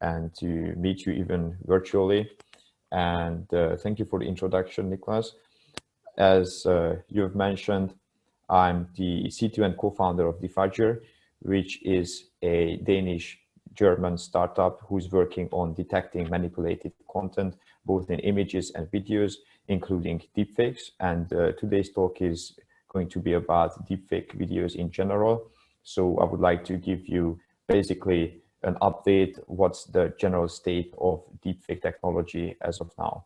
and to meet you even virtually. And thank you for the introduction, Niklas. As you have mentioned, I'm the CTO and co-founder of Deepfakes, which is a Danish-German startup who's working on detecting manipulated content, both in images and videos, including deepfakes. And today's talk is going to be about deepfake videos in general. So I would like to give you basically an update, what's the general state of deepfake technology as of now.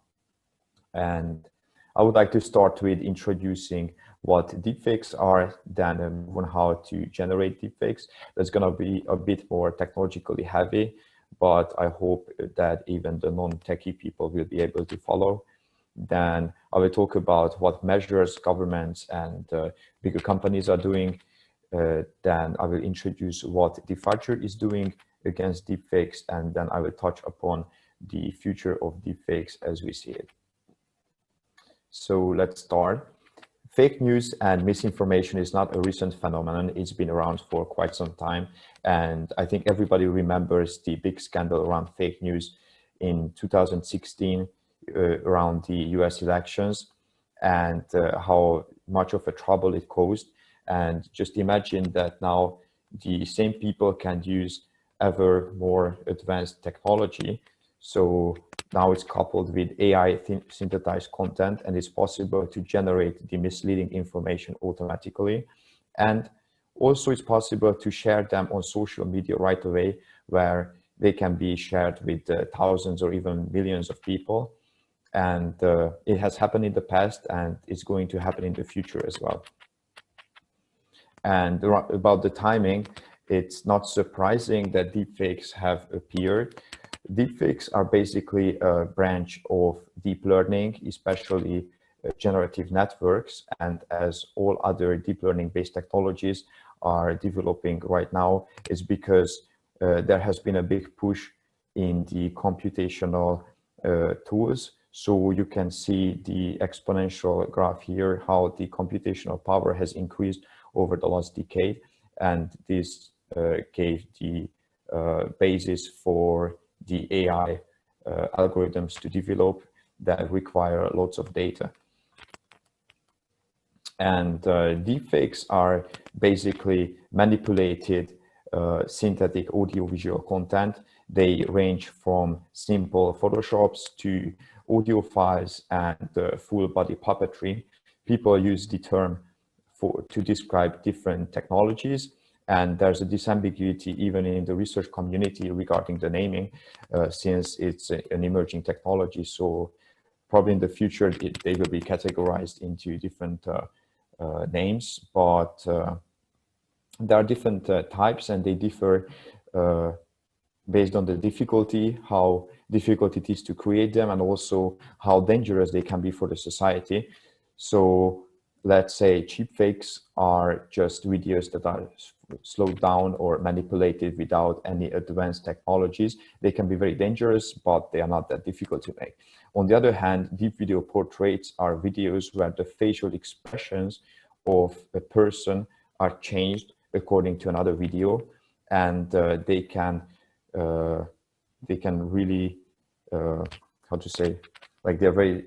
And I would like to start with introducing what deepfakes are, then move on how to generate deepfakes. That's going to be a bit more technologically heavy, but I hope that even the non-techie people will be able to follow. Then I will talk about what measures governments and bigger companies are doing. Then I will introduce what Deepfakes is doing against deepfakes, and then I will touch upon the future of deepfakes as we see it. So let's start. Fake news and misinformation is not a recent phenomenon. It's been around for quite some time. And I think everybody remembers the big scandal around fake news in 2016 around the US elections and how much of a trouble it caused. And just imagine that now the same people can use ever more advanced technology. So now it's coupled with AI synthesized content, and it's possible to generate the misleading information automatically. And also it's possible to share them on social media right away, where they can be shared with thousands or even millions of people. And it has happened in the past, and it's going to happen in the future as well. And about the timing, it's not surprising that deepfakes have appeared. Deepfakes are basically a branch of deep learning, especially generative networks. And as all other deep learning based technologies are developing right now, is because there has been a big push in the computational tools. So you can see the exponential graph here, how the computational power has increased over the last decade. And this gave the basis for the AI algorithms to develop that require lots of data. And deepfakes are basically manipulated synthetic audiovisual content. They range from simple Photoshops to audio files and full body puppetry. People use the term to describe different technologies. And there's a disambiguity even in the research community regarding the naming, since it's an emerging technology. So probably in the future, they will be categorized into different names, but there are different types, and they differ based on the difficulty, how difficult it is to create them, and also how dangerous they can be for the society. So let's say cheap fakes are just videos that are slowed down or manipulated without any advanced technologies. They can be very dangerous, but they are not that difficult to make. On the other hand, deep video portraits are videos where the facial expressions of a person are changed according to another video, and they can really, how to say, like they're very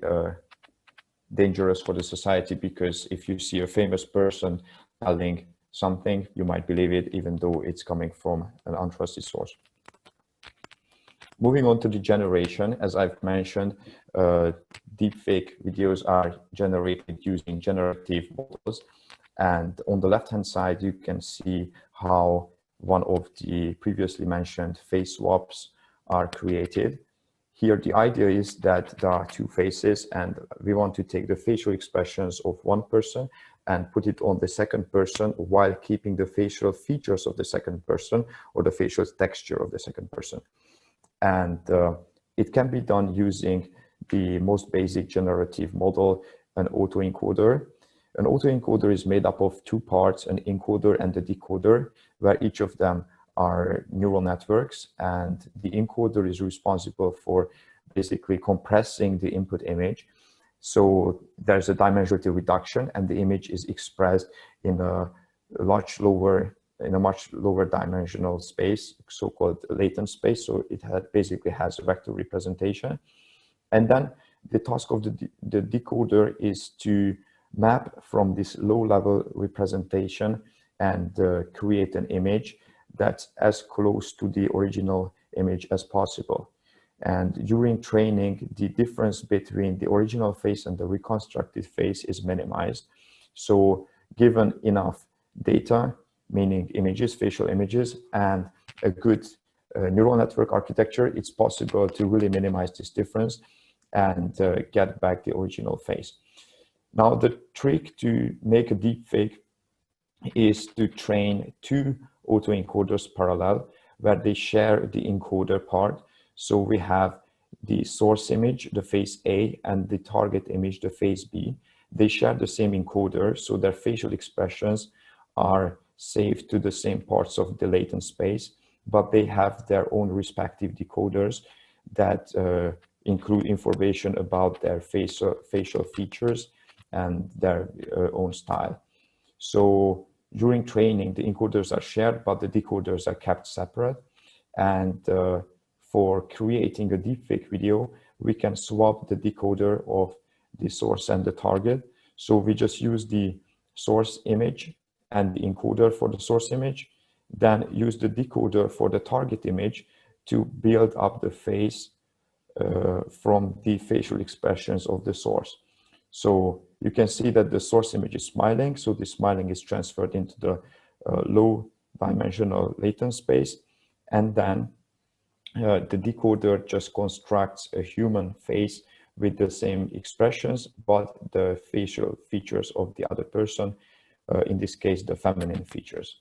dangerous for the society, because if you see a famous person telling something, you might believe it even though it's coming from an untrusted source. Moving on to the generation, as I've mentioned, deepfake videos are generated using generative models. And on the left-hand side, you can see how one of the previously mentioned face swaps are created. Here, the idea is that there are two faces, and we want to take the facial expressions of one person and put it on the second person while keeping the facial features of the second person or the facial texture of the second person. And it can be done using the most basic generative model, an autoencoder. An autoencoder is made up of two parts, an encoder and a decoder, where each of them are neural networks, and the encoder is responsible for basically compressing the input image. So there's a dimensionality reduction, and the image is expressed in a much lower in a much lower dimensional space, so-called latent space. So it basically has a vector representation. And then the task of the decoder is to map from this low-level representation and create an image that's as close to the original image as possible. And during training, the difference between the original face and the reconstructed face is minimized. So given enough data, meaning images, facial images, and a good neural network architecture, it's possible to really minimize this difference and get back the original face. Now, the trick to make a deepfake is to train two autoencoders parallel, where they share the encoder part. So we have the source image, the face A, and the target image, the face B. They share the same encoder, so their facial expressions are saved to the same parts of the latent space, but they have their own respective decoders that include information about their facial features and their own style. So during training, the encoders are shared, but the decoders are kept separate. And for creating a deepfake video, we can swap the decoder of the source and the target. So we just use the source image and the encoder for the source image, then use the decoder for the target image to build up the face from the facial expressions of the source. So you can see that the source image is smiling. So the smiling is transferred into the low dimensional latent space. And then the decoder just constructs a human face with the same expressions, but the facial features of the other person, in this case, the feminine features.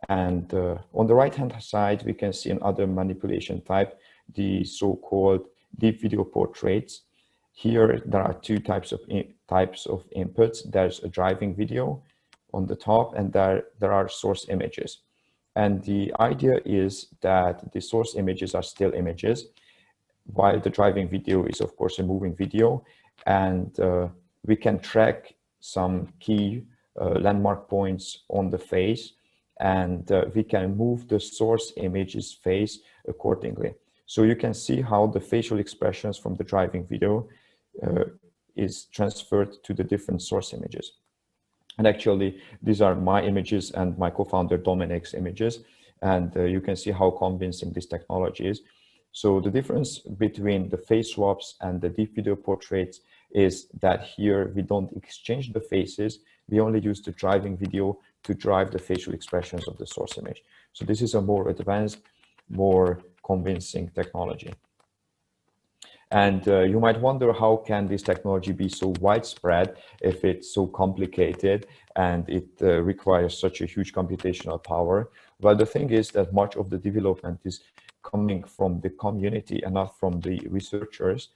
And on the right-hand side, we can see another manipulation type, the so-called deep video portraits. Here, there are two types of inputs. There's a driving video on the top, and there are source images. And the idea is that the source images are still images, while the driving video is, of course, a moving video. And we can track some key landmark points on the face, and we can move the source image's face accordingly. So you can see how the facial expressions from the driving video is transferred to the different source images. And actually, these are my images and my co-founder Dominic's images. And you can see how convincing this technology is. So the difference between the face swaps and the deep video portraits is that here we don't exchange the faces. We only use the driving video to drive the facial expressions of the source image. So this is a more advanced, more convincing technology. And you might wonder, how can this technology be so widespread if it's so complicated and it requires such a huge computational power? Well, the thing is that much of the development is coming from the community and not from the researchers.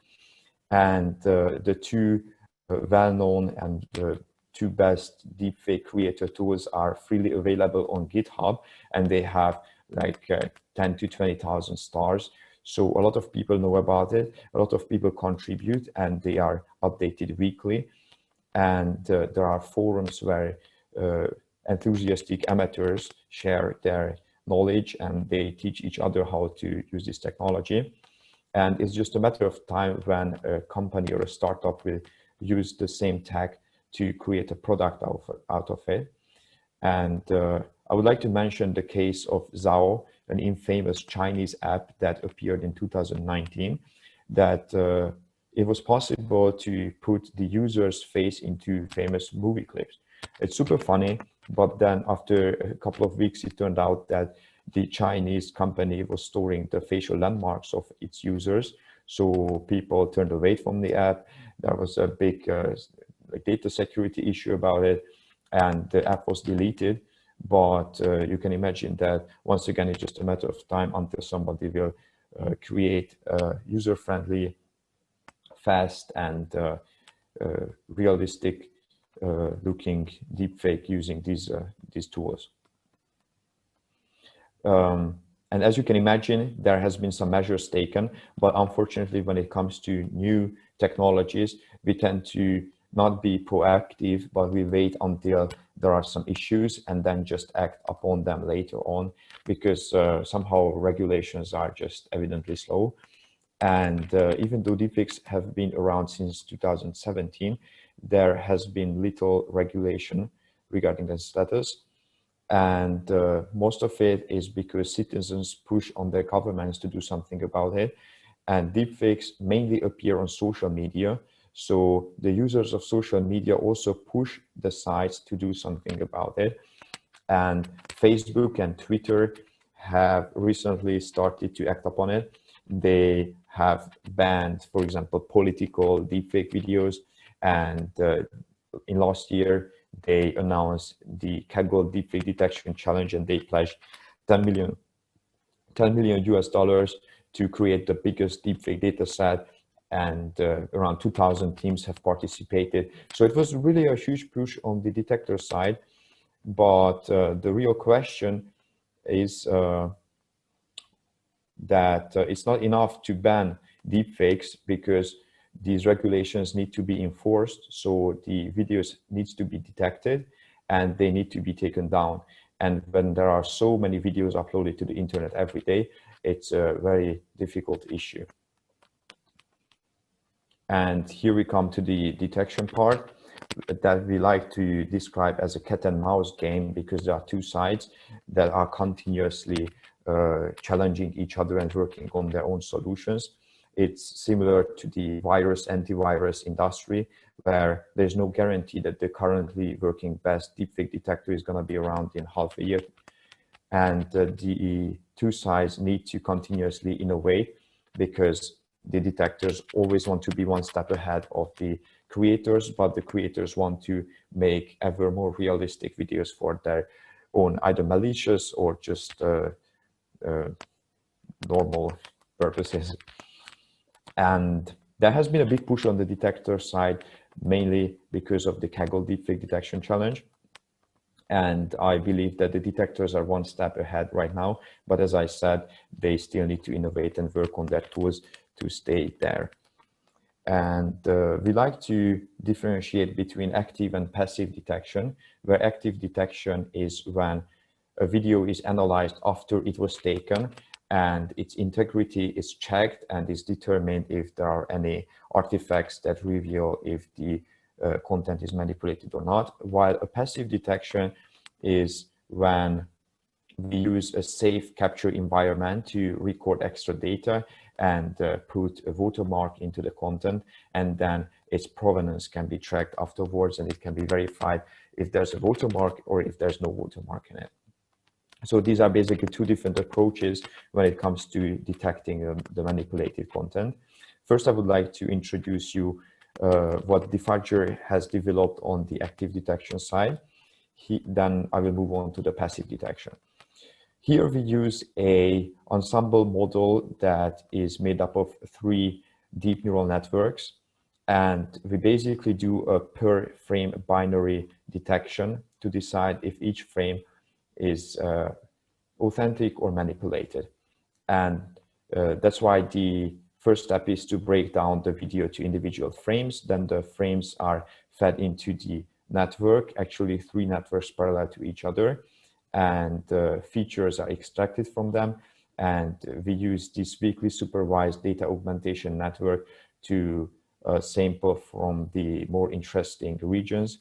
And the two well-known and two best deepfake creator tools are freely available on GitHub, and they have like 10 to 20,000 stars. So a lot of people know about it, a lot of people contribute, and they are updated weekly. And there are forums where enthusiastic amateurs share their knowledge, and they teach each other how to use this technology. And it's just a matter of time when a company or a startup will use the same tech to create a product out of it. And I would like to mention the case of Zao, an infamous Chinese app that appeared in 2019, that it was possible to put the user's face into famous movie clips. It's super funny, but then after a couple of weeks, it turned out that the Chinese company was storing the facial landmarks of its users. So people turned away from the app. There was a big data security issue about it, and the app was deleted. But you can imagine that once again, it's just a matter of time until somebody will create a user-friendly, fast, and realistic looking deepfake using these tools. And as you can imagine, there has been some measures taken, but unfortunately, when it comes to new technologies, we tend to not be proactive, but we wait until there are some issues and then just act upon them later on, because somehow regulations are just evidently slow. And even though deepfakes have been around since 2017, there has been little regulation regarding the status. And most of it is because citizens push on their governments to do something about it. And deepfakes mainly appear on social media. So the users of social media also push the sites to do something about it. And Facebook and Twitter have recently started to act upon it. They have banned, for example, political deepfake videos. And in last year, they announced the Kaggle Deepfake Detection Challenge, and they pledged 10 million US dollars to create the biggest deepfake data set, and around 2,000 teams have participated. So it was really a huge push on the detector side. But the real question is that it's not enough to ban deepfakes, because these regulations need to be enforced. So the videos needs to be detected and they need to be taken down. And when there are so many videos uploaded to the internet every day, it's a very difficult issue. And here we come to the detection part that we like to describe as a cat and mouse game, because there are two sides that are continuously challenging each other and working on their own solutions. It's similar to the antivirus industry, where there's no guarantee that the currently working best deepfake detector is going to be around in half a year. And the two sides need to continuously innovate, because the detectors always want to be one step ahead of the creators, but the creators want to make ever more realistic videos for their own either malicious or just normal purposes. And there has been a big push on the detector side, mainly because of the Kaggle Deepfake Detection Challenge. And I believe that the detectors are one step ahead right now. But as I said, they still need to innovate and work on their tools to stay there. And we like to differentiate between active and passive detection, where active detection is when a video is analyzed after it was taken and its integrity is checked and is determined if there are any artifacts that reveal if the content is manipulated or not, while a passive detection is when we use a safe capture environment to record extra data and put a watermark into the content, and then its provenance can be tracked afterwards, and it can be verified if there's a watermark or if there's no watermark in it. So these are basically two different approaches when it comes to detecting the manipulated content. First, I would like to introduce you what Defager has developed on the active detection side. Then I will move on to the passive detection. Here we use a ensemble model that is made up of 3 deep neural networks, and we basically do a per frame binary detection to decide if each frame is authentic or manipulated. And that's why the first step is to break down the video to individual frames. Then the frames are fed into the network, actually 3 networks parallel to each other, and features are extracted from them. And we use this weakly supervised data augmentation network to sample from the more interesting regions.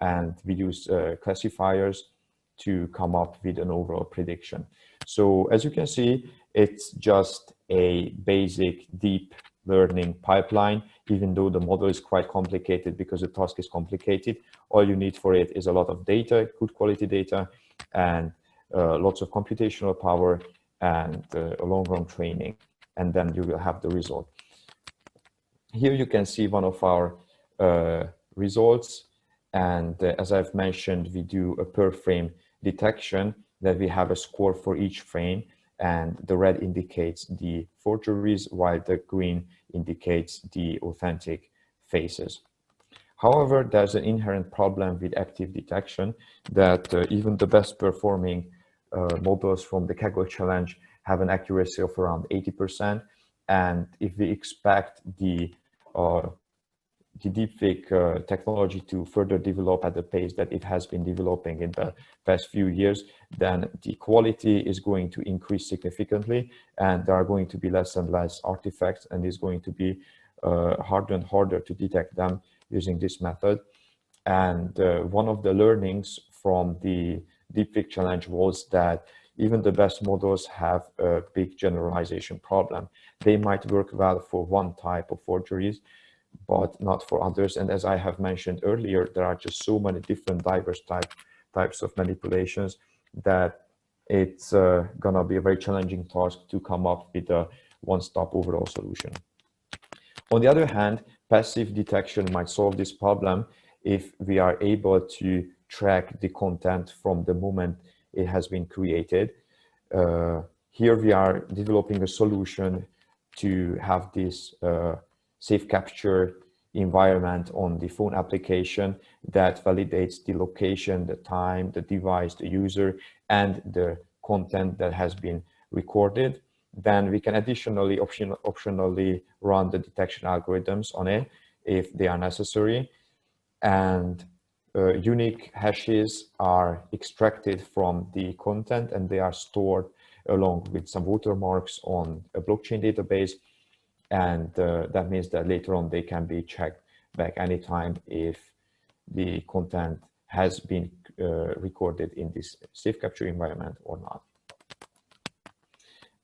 And we use classifiers to come up with an overall prediction. So as you can see, it's just a basic deep learning pipeline, even though the model is quite complicated because the task is complicated. All you need for it is a lot of data, good quality data, and lots of computational power and a long-run training, and then you will have the result. Here you can see one of our results, and as I've mentioned, we do a per frame detection that we have a score for each frame, and the red indicates the forgeries while the green indicates the authentic faces. However, there's an inherent problem with active detection that even the best performing models from the Kaggle challenge have an accuracy of around 80%. And if we expect the the deepfake technology to further develop at the pace that it has been developing in the past few years, then the quality is going to increase significantly, and there are going to be less and less artifacts, and it's going to be harder and harder to detect them using this method. And one of the learnings from the deepfake challenge was that even the best models have a big generalization problem. They might work well for one type of forgeries, but not for others. And as I have mentioned earlier, there are just so many different diverse types of manipulations that it's gonna be a very challenging task to come up with a one-stop overall solution. On the other hand, passive detection might solve this problem if we are able to track the content from the moment it has been created. Here we are developing a solution to have this safe capture environment on the phone application that validates the location, the time, the device, the user, and the content that has been recorded. Then we can additionally optionally run the detection algorithms on it if they are necessary. And unique hashes are extracted from the content, and they are stored along with some watermarks on a blockchain database. And that means that later on they can be checked back anytime if the content has been recorded in this safe capture environment or not.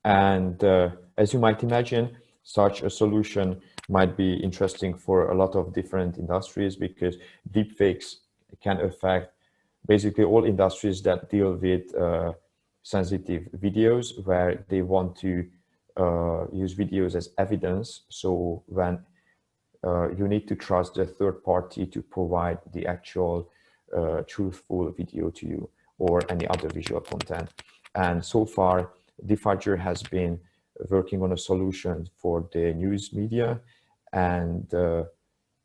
And as you might imagine, such a solution might be interesting for a lot of different industries, because deepfakes can affect basically all industries that deal with sensitive videos, where they want to use videos as evidence. So when you need to trust the third party to provide the actual truthful video to you or any other visual content. And so far, Deepfakes has been working on a solution for the news media, and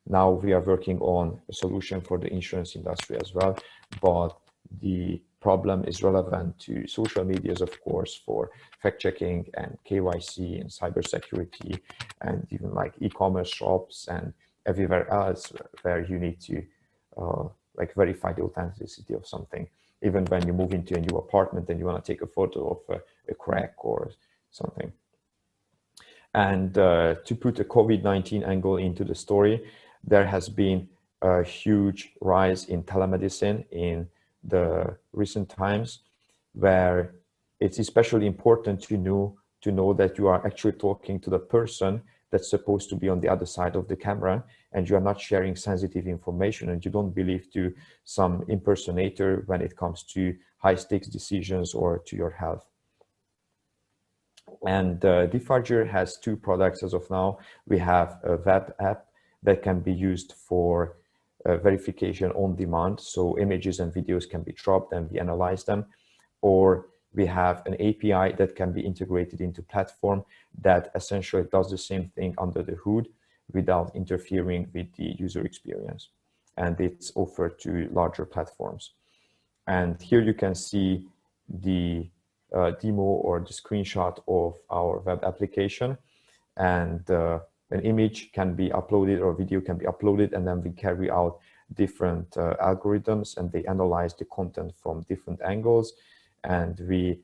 now we are working on a solution for the insurance industry as well. But the problem is relevant to social medias, of course, for fact-checking and KYC and cybersecurity, and even like e-commerce shops and everywhere else where you need to like verify the authenticity of something. Even when you move into a new apartment and you want to take a photo of a crack or something. And to put a COVID-19 angle into the story, there has been a huge rise in telemedicine in the recent times, where it's especially important to know that you are actually talking to the person that's supposed to be on the other side of the camera, and you are not sharing sensitive information, and you don't believe to some impersonator when it comes to high stakes decisions or to your health. And Deepfakes has two products as of now. We have a web app that can be used for verification on demand. So images and videos can be dropped and we analyze them. Or we have an API that can be integrated into platform that essentially does the same thing under the hood without interfering with the user experience. And it's offered to larger platforms. And here you can see the demo or the screenshot of our web application. And an image can be uploaded or video can be uploaded, and then we carry out different algorithms, and they analyze the content from different angles, and we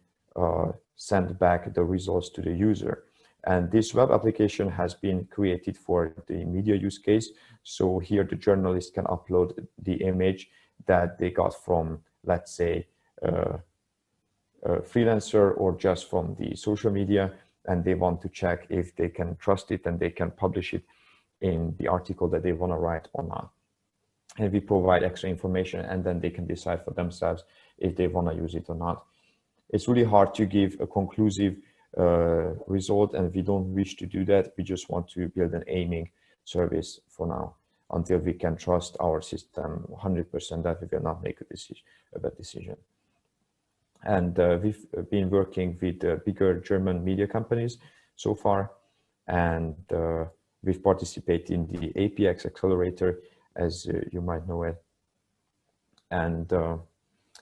send back the results to the user. And this web application has been created for the media use case. So here the journalist can upload the image that they got from, let's say, a freelancer or just from the social media, and they want to check if they can trust it and they can publish it in the article that they want to write or not. And we provide extra information, and then they can decide for themselves if they want to use it or not. It's really hard to give a conclusive result, and we don't wish to do that. We just want to build an aiming service for now until we can trust our system 100% that we will not make a bad decision. And we've been working with bigger German media companies so far, and we've participated in the APX accelerator, as you might know it. And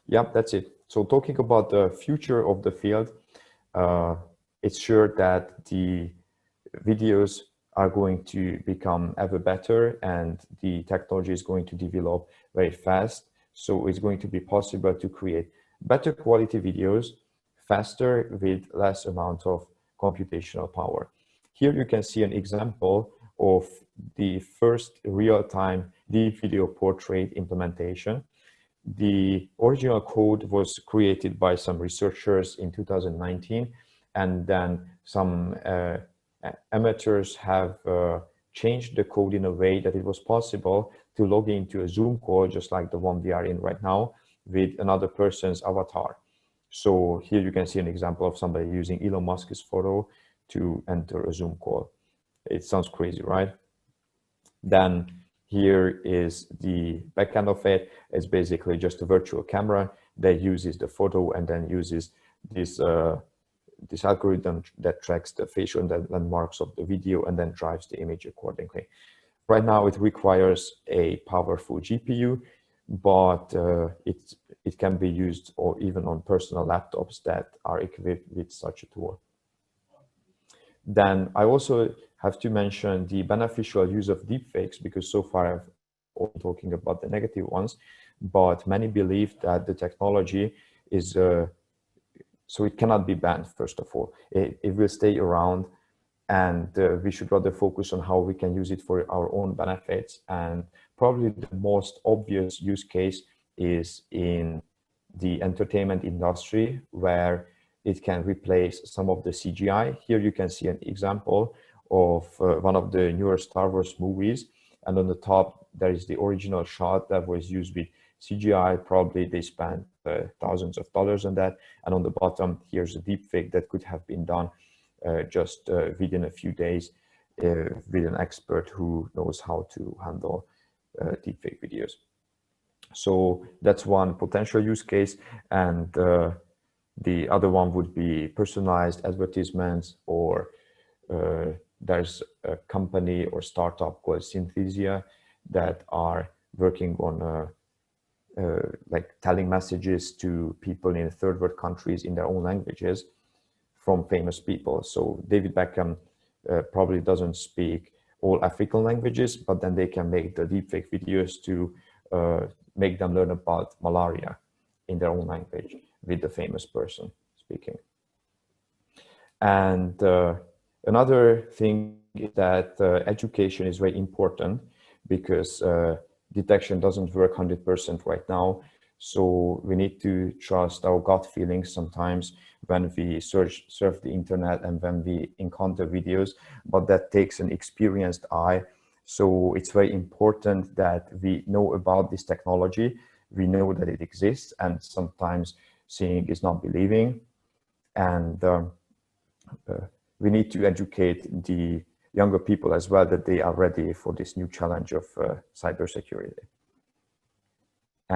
yeah, that's it. So talking about the future of the field, it's sure that the videos are going to become ever better, and the technology is going to develop very fast. So it's going to be possible to create better quality videos faster with less amount of computational power. Here you can see an example of the first real-time deep video portrait implementation. The original code was created by some researchers in 2019, and then some amateurs have changed the code in a way that it was possible to log into a Zoom call, just like the one we are in right now, with another person's avatar. So here you can see an example of somebody using Elon Musk's photo to enter a Zoom call. It sounds crazy, right? Then here is the backend of it. It's basically just a virtual camera that uses the photo and then uses this this algorithm that tracks the facial landmarks of the video and then drives the image accordingly. Right now, it requires a powerful GPU, but it can be used or even on personal laptops that are equipped with such a tool. Then I also have to mention the beneficial use of deepfakes, because so far I've only been talking about the negative ones, but many believe that the technology is so it cannot be banned. First of all, it will stay around, and we should rather focus on how we can use it for our own benefits. And probably the most obvious use case is in the entertainment industry, where it can replace some of the CGI. Here you can see an example of one of the newer Star Wars movies, and on the top there is the original shot that was used with CGI. Probably they spent thousands of dollars on that, and on the bottom here's a deepfake that could have been done just within a few days with an expert who knows how to handle deepfake videos. So that's one potential use case, and the other one would be personalized advertisements, or there's a company or startup called Synthesia that are working on like telling messages to people in third world countries in their own languages from famous people. So David Beckham probably doesn't speak all African languages, but then they can make the deepfake videos to make them learn about malaria in their own language with the famous person speaking. And another thing is that education is very important, because detection doesn't work 100% right now. So we need to trust our gut feelings sometimes when we surf the internet and when we encounter videos, but that takes an experienced eye. So it's very important that we know about this technology. We know that it exists, and sometimes seeing is not believing. And we need to educate the younger people as well, that they are ready for this new challenge of cybersecurity.